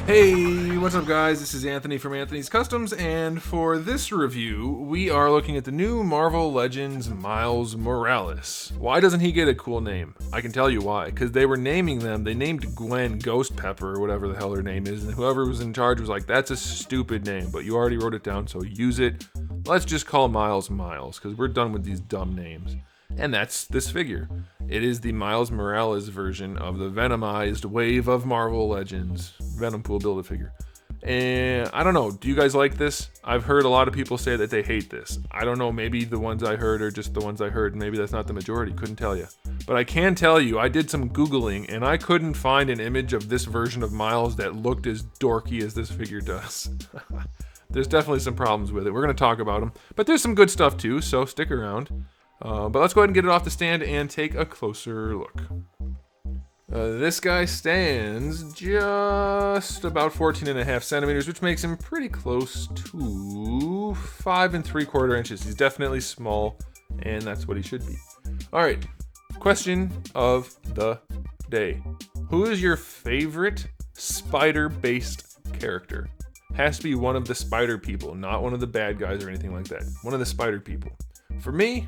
Hey, what's up guys? This is Anthony from Anthony's Customs, and for this review, we are looking at the new Marvel Legends Miles Morales. Why doesn't he get a cool name? I can tell you why. Because they were naming them, they named Gwen Ghost Pepper, or whatever the hell her name is, and whoever was in charge was like, that's a stupid name, but you already wrote it down, so use it. Let's just call Miles, because we're done with these dumb names. And that's this figure. It is the Miles Morales version of the Venomized wave of Marvel Legends Venompool Build-A-Figure. And I don't know, do you guys like this? I've heard a lot of people say that they hate this. I don't know, maybe the ones I heard are just the ones I heard, and maybe that's not the majority, couldn't tell you. But I can tell you, I did some Googling, and I couldn't find an image of this version of Miles that looked as dorky as this figure does. There's definitely some problems with it. We're going to talk about them. But there's some good stuff too, so stick around. But let's go ahead and get it off the stand and take a closer look. This guy stands just about 14.5 centimeters, which makes him pretty close to 5 3/4 inches. He's definitely small, and that's what he should be. All right, question of the day. Who is your favorite spider-based character? Has to be one of the spider people, not one of the bad guys or anything like that. One of the spider people. For me,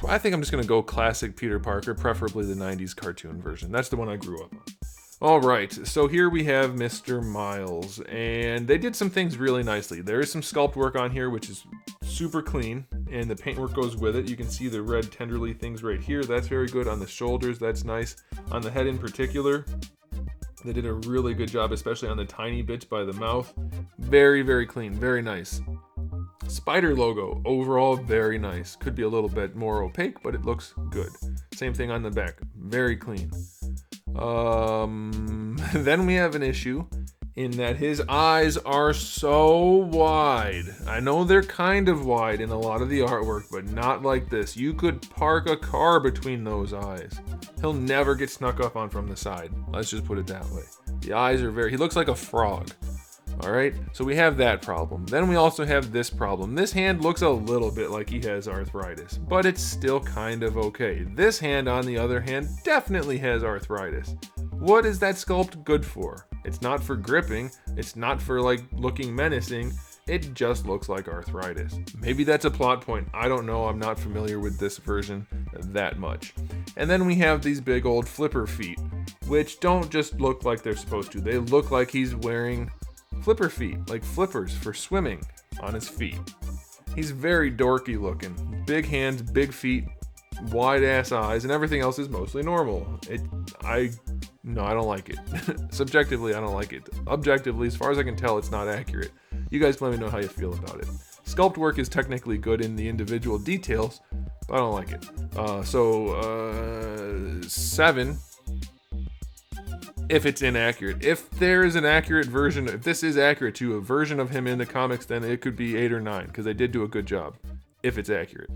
I think I'm just going to go classic Peter Parker, preferably the 90s cartoon version. That's the one I grew up on. All right, so here we have Mr. Miles, and they did some things really nicely. There is some sculpt work on here, which is super clean, and the paintwork goes with it. You can see the red tenderly things right here. That's very good. On the shoulders, that's nice. On the head in particular, they did a really good job, especially on the tiny bits by the mouth. Very, very clean, very nice. Spider logo, overall very nice. Could be a little bit more opaque, but it looks good. Same thing on the back, very clean. Then we have an issue in that his eyes are so wide. I know they're kind of wide in a lot of the artwork, but not like this. You could park a car between those eyes. He'll never get snuck up on from the side. Let's just put it that way. The eyes are he looks like a frog. All right, so we have that problem. Then we also have this problem. This hand looks a little bit like he has arthritis, but it's still kind of okay. This hand, on the other hand, definitely has arthritis. What is that sculpt good for? It's not for gripping. It's not for like looking menacing. It just looks like arthritis. Maybe that's a plot point. I don't know. I'm not familiar with this version that much. And then we have these big old flipper feet, which don't just look like they're supposed to. They look like he's wearing flipper feet, like flippers for swimming on his feet. He's very dorky looking. Big hands, big feet, wide ass eyes, and everything else is mostly normal. I don't like it. Subjectively, I don't like it. Objectively, as far as I can tell, it's not accurate. You guys let me know how you feel about it. Sculpt work is technically good in the individual details, but I don't like it. 7. If it's inaccurate. If there is an accurate version, if this is accurate to a version of him in the comics, then it could be 8 or 9, because they did do a good job, if it's accurate.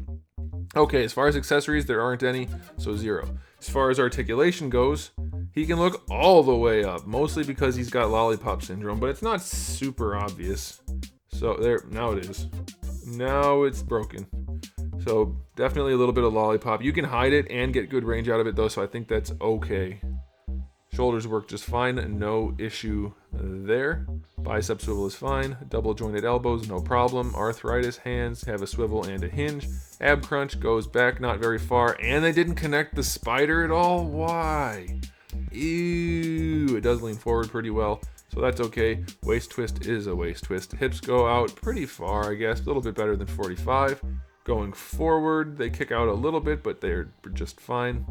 Okay, as far as accessories, there aren't any, so 0. As far as articulation goes, he can look all the way up, mostly because he's got lollipop syndrome, but it's not super obvious. So there, now it is. Now it's broken. So definitely a little bit of lollipop. You can hide it and get good range out of it though, so I think that's okay. Shoulders work just fine, no issue there. Bicep swivel is fine. Double jointed elbows, no problem. Arthritis hands have a swivel and a hinge. Ab crunch goes back not very far, and they didn't connect the spider at all. Why? Ew, it does lean forward pretty well, so that's okay. Waist twist is a waist twist. Hips go out pretty far, I guess, a little bit better than 45. Going forward, they kick out a little bit, but they're just fine.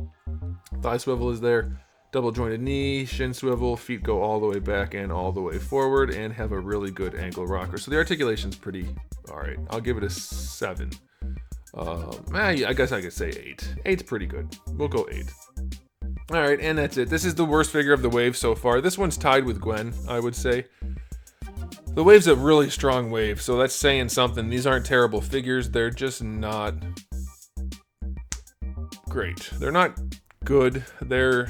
Thigh swivel is there. Double jointed knee, shin swivel, feet go all the way back and all the way forward, and have a really good ankle rocker. So the articulation's pretty alright. I'll give it a 7. I guess I could say 8. 8's pretty good. We'll go 8. Alright, and that's it. This is the worst figure of the wave so far. This one's tied with Gwen, I would say. The wave's a really strong wave, so that's saying something. These aren't terrible figures. They're just not great. They're not good, they're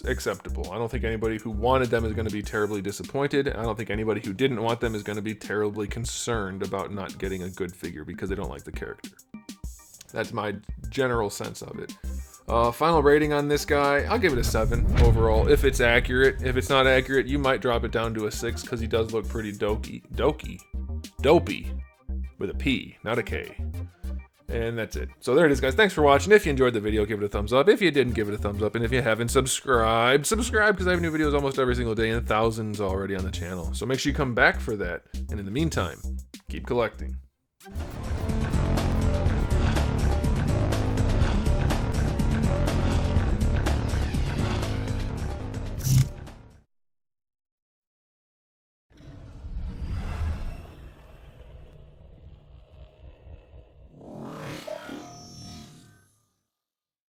acceptable. I don't think anybody who wanted them is going to be terribly disappointed. I don't think anybody who didn't want them is going to be terribly concerned about not getting a good figure because they don't like the character. That's my general sense of it. Final rating on this guy, I'll give it a 7 overall, if it's accurate. If it's not accurate, you might drop it down to a 6, because he does look pretty dopey, with a P, not a K. And that's it. So there it is, guys. Thanks for watching. If you enjoyed the video, give it a thumbs up. If you didn't, give it a thumbs up. And if you haven't subscribed, subscribe, because I have new videos almost every single day, and thousands already on the channel. So make sure you come back for that. And in the meantime, keep collecting.